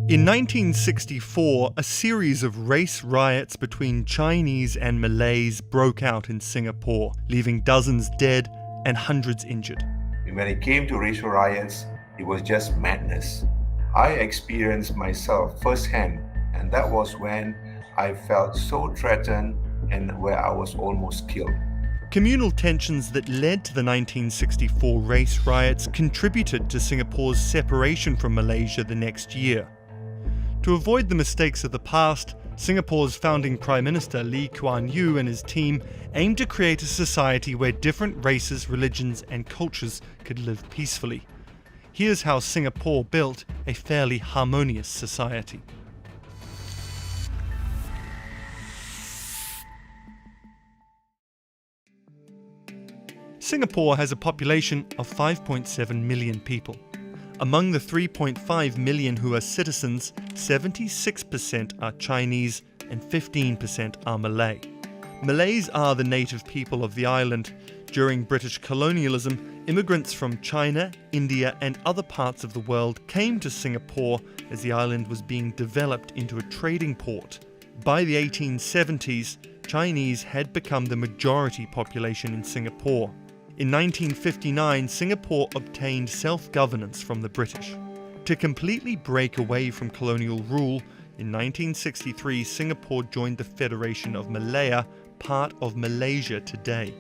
In 1964, a series of race riots between Chinese and Malays broke out in Singapore, leaving dozens dead and hundreds injured. When it came to racial riots, it was just madness. I experienced myself firsthand, and that was when I felt so threatened and where I was almost killed. Communal tensions that led to the 1964 race riots contributed to Singapore's separation from Malaysia the next year. To avoid the mistakes of the past, Singapore's founding Prime Minister Lee Kuan Yew and his team aimed to create a society where different races, religions and cultures could live peacefully. Here's how Singapore built a fairly harmonious society. Singapore has a population of 5.7 million people. Among the 3.5 million who are citizens, 76% are Chinese and 15% are Malay. Malays are the native people of the island. During British colonialism, immigrants from China, India and other parts of the world came to Singapore as the island was being developed into a trading port. By the 1870s, Chinese had become the majority population in Singapore. In 1959, Singapore obtained self-governance from the British. To completely break away from colonial rule, in 1963 Singapore joined the Federation of Malaya, part of Malaysia today.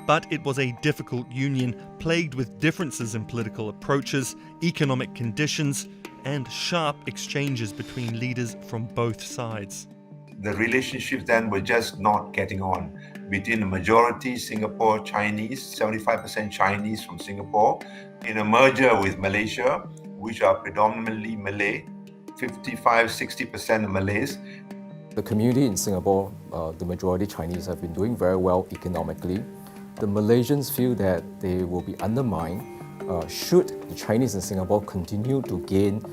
But it was a difficult union, plagued with differences in political approaches, economic conditions, and sharp exchanges between leaders from both sides. The relationships then were just not getting on between the majority Singapore Chinese, 75% Chinese from Singapore, in a merger with Malaysia, which are predominantly Malay, 55-60% Malays. The community in Singapore, the majority Chinese, have been doing very well economically. The Malaysians feel that they will be undermined should the Chinese in Singapore continue to gain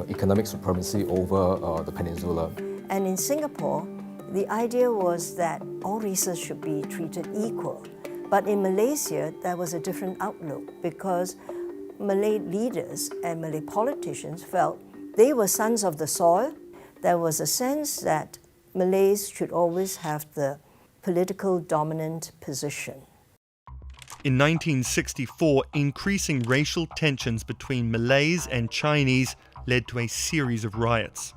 economic supremacy over the peninsula. And in Singapore, the idea was that all races should be treated equal. But in Malaysia, there was a different outlook because Malay leaders and Malay politicians felt they were sons of the soil. There was a sense that Malays should always have the political dominant position. In 1964, increasing racial tensions between Malays and Chinese led to a series of riots.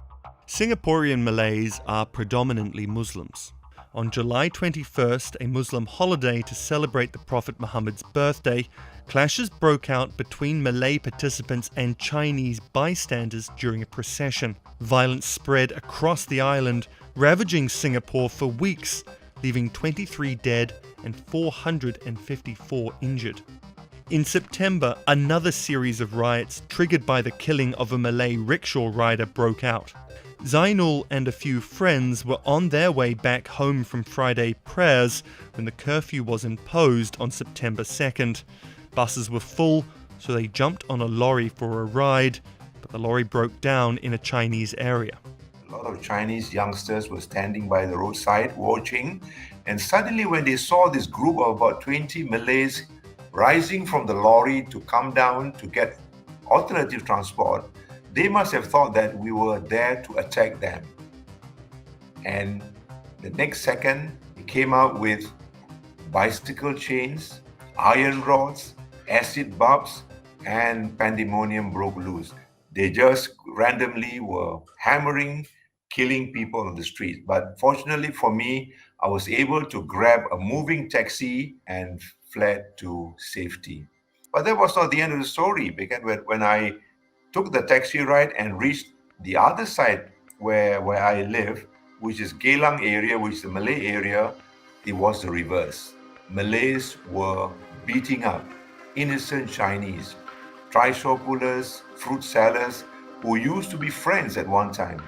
Singaporean Malays are predominantly Muslims. On July 21st, a Muslim holiday to celebrate the Prophet Muhammad's birthday, clashes broke out between Malay participants and Chinese bystanders during a procession. Violence spread across the island, ravaging Singapore for weeks, leaving 23 dead and 454 injured. In September, another series of riots triggered by the killing of a Malay rickshaw rider broke out. Zainul and a few friends were on their way back home from Friday prayers when the curfew was imposed on September 2nd. Buses were full, so they jumped on a lorry for a ride, but the lorry broke down in a Chinese area. A lot of Chinese youngsters were standing by the roadside watching, and suddenly when they saw this group of about 20 Malays rising from the lorry to come down to get alternative transport, they must have thought that we were there to attack them. And the next second, they came out with bicycle chains, iron rods, acid bulbs, and pandemonium broke loose. They just randomly were hammering, killing people on the street. But fortunately for me, I was able to grab a moving taxi and fled to safety. But that was not the end of the story, because when I took the taxi ride and reached the other side where I live, which is Geylang area, which is the Malay area, it was the reverse. Malays were beating up innocent Chinese, trishaw pullers, fruit sellers, who used to be friends at one time.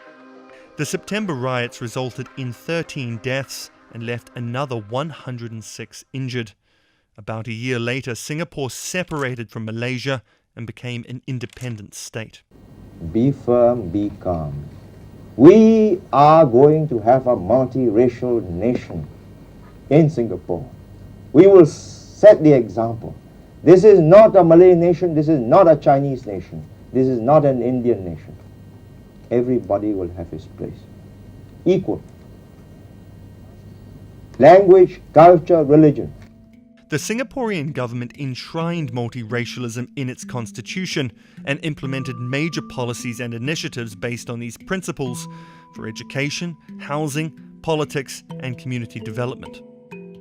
The September riots resulted in 13 deaths and left another 106 injured. About a year later, Singapore separated from Malaysia and became an independent state. Be firm, be calm. We are going to have a multiracial nation in Singapore. We will set the example. This is not a Malay nation, this is not a Chinese nation, this is not an Indian nation. everybody will have his place. Equal. Language, culture, religion. The Singaporean government enshrined multiracialism in its constitution and implemented major policies and initiatives based on these principles for education, housing, politics, and community development.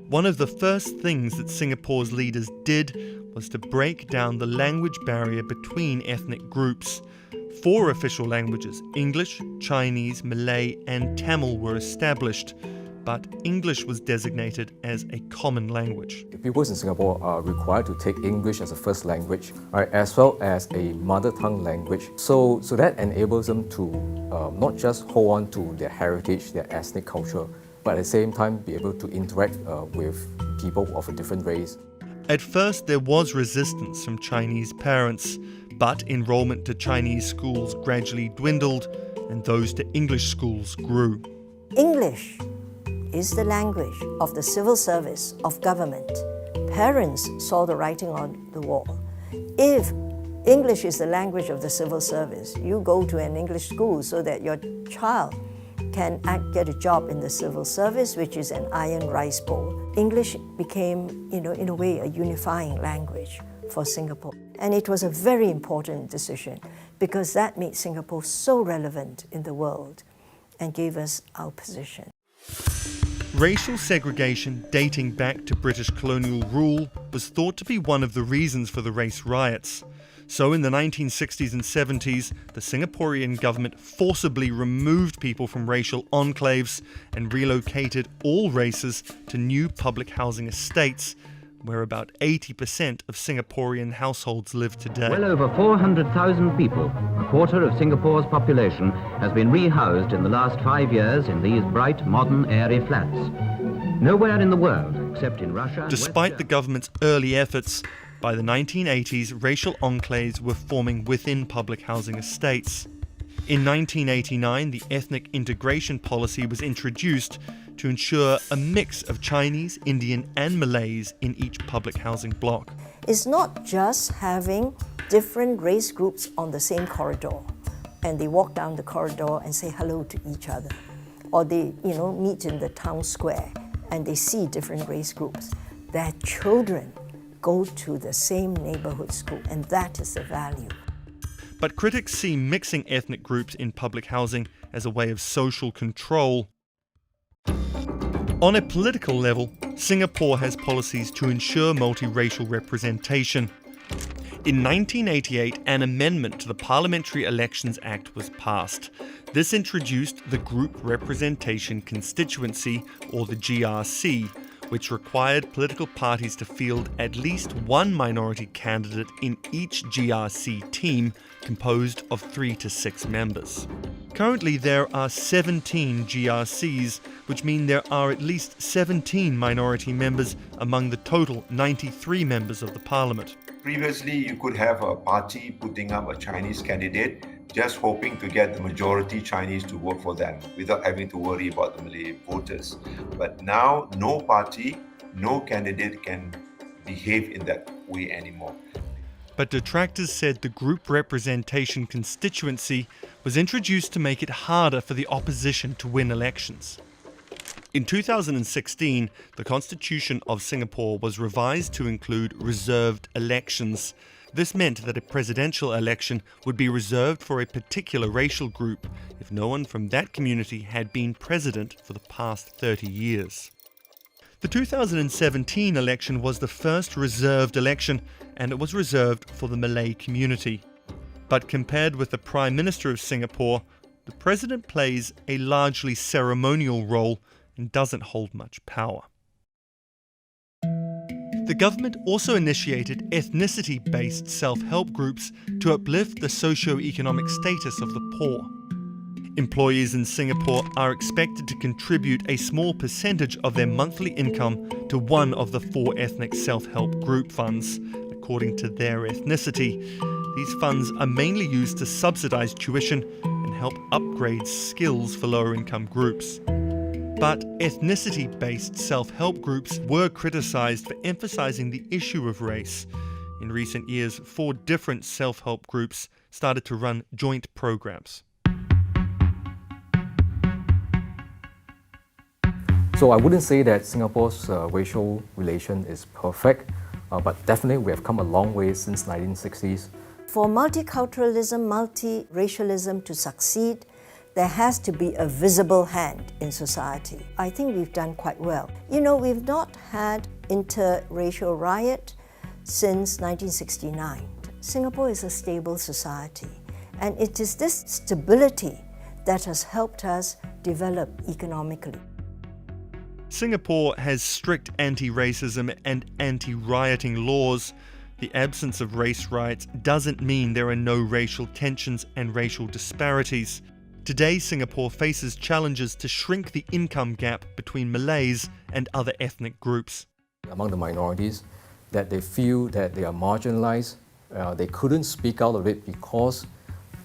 One of the first things that Singapore's leaders did was to break down the language barrier between ethnic groups. 4 official languages, English, Chinese, Malay, and Tamil, were established, but English was designated as a common language. Pupils in Singapore are required to take English as a first language, right, as well as a mother tongue language. So that enables them to not just hold on to their heritage, their ethnic culture, but at the same time be able to interact with people of a different race. At first, there was resistance from Chinese parents, but enrollment to Chinese schools gradually dwindled and those to English schools grew. English is the language of the civil service, of government. Parents saw the writing on the wall. If English is the language of the civil service, you go to an English school so that your child can get a job in the civil service, which is an iron rice bowl. English became, in a way, a unifying language for Singapore. And it was a very important decision because that made Singapore so relevant in the world and gave us our position. Racial segregation dating back to British colonial rule was thought to be one of the reasons for the race riots. So in the 1960s and 70s, the Singaporean government forcibly removed people from racial enclaves and relocated all races to new public housing estates, where about 80% of Singaporean households live today. Well over 400,000 people, a quarter of Singapore's population, has been rehoused in the last 5 years in these bright, modern, airy flats. Nowhere in the world, except in Russia. Despite the government's early efforts, by the 1980s, racial enclaves were forming within public housing estates. In 1989, the ethnic integration policy was introduced to ensure a mix of Chinese, Indian, and Malays in each public housing block. It's not just having different race groups on the same corridor and they walk down the corridor and say hello to each other, or they meet in the town square and they see different race groups. Their children go to the same neighborhood school, and that is the value. But critics see mixing ethnic groups in public housing as a way of social control. On a political level, Singapore has policies to ensure multiracial representation. In 1988, an amendment to the Parliamentary Elections Act was passed. This introduced the Group Representation Constituency, or the GRC, which required political parties to field at least one minority candidate in each GRC team, composed of 3 to 6 members. Currently, there are 17 GRCs, which mean there are at least 17 minority members among the total 93 members of the parliament. Previously, you could have a party putting up a Chinese candidate just hoping to get the majority Chinese to vote for them without having to worry about the Malay voters. But now, no party, no candidate can behave in that way anymore. But detractors said the group representation constituency was introduced to make it harder for the opposition to win elections. In 2016, the Constitution of Singapore was revised to include reserved elections. This meant that a presidential election would be reserved for a particular racial group if no one from that community had been president for the past 30 years. The 2017 election was the first reserved election, and it was reserved for the Malay community. But compared with the Prime Minister of Singapore, the President plays a largely ceremonial role and doesn't hold much power. The government also initiated ethnicity-based self-help groups to uplift the socio-economic status of the poor. Employees in Singapore are expected to contribute a small percentage of their monthly income to one of the 4 ethnic self-help group funds, according to their ethnicity. These funds are mainly used to subsidize tuition and help upgrade skills for lower-income groups. But ethnicity-based self-help groups were criticized for emphasizing the issue of race. In recent years, 4 different self-help groups started to run joint programs. So I wouldn't say that Singapore's racial relation is perfect, but definitely we have come a long way since 1960s. For multiculturalism, multiracialism to succeed, there has to be a visible hand in society. I think we've done quite well. You know, we've not had interracial riot since 1969. Singapore is a stable society, and it is this stability that has helped us develop economically. Singapore has strict anti-racism and anti-rioting laws. The absence of race riots doesn't mean there are no racial tensions and racial disparities. Today, Singapore faces challenges to shrink the income gap between Malays and other ethnic groups. Among the minorities, that they feel that they are marginalized, they couldn't speak out of it because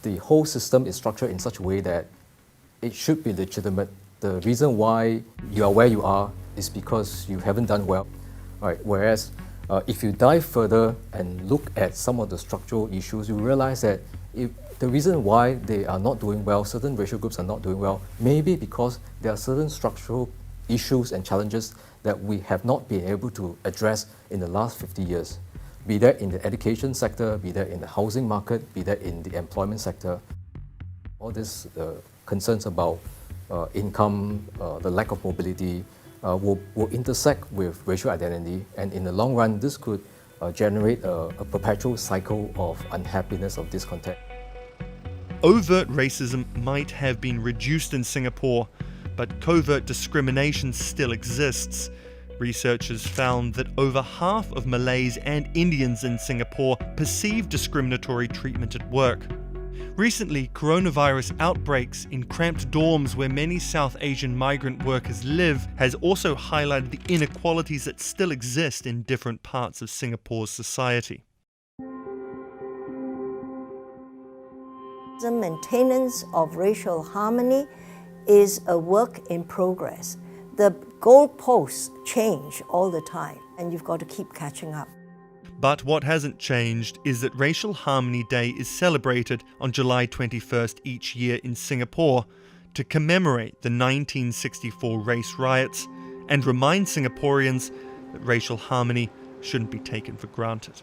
the whole system is structured in such a way that it should be legitimate. The reason why you are where you are is because you haven't done well. Right? Whereas if you dive further and look at some of the structural issues, you realize that the reason why they are not doing well, certain racial groups are not doing well, maybe because there are certain structural issues and challenges that we have not been able to address in the last 50 years. Be that in the education sector, be that in the housing market, be that in the employment sector. All these concerns about income, the lack of mobility will intersect with racial identity, and in the long run this could generate a perpetual cycle of unhappiness, of discontent. Overt racism might have been reduced in Singapore, but covert discrimination still exists. Researchers found that over half of Malays and Indians in Singapore perceive discriminatory treatment at work. Recently, coronavirus outbreaks in cramped dorms where many South Asian migrant workers live has also highlighted the inequalities that still exist in different parts of Singapore's society. The maintenance of racial harmony is a work in progress. The goalposts change all the time, and you've got to keep catching up. But what hasn't changed is that Racial Harmony Day is celebrated on July 21st each year in Singapore to commemorate the 1964 race riots and remind Singaporeans that racial harmony shouldn't be taken for granted.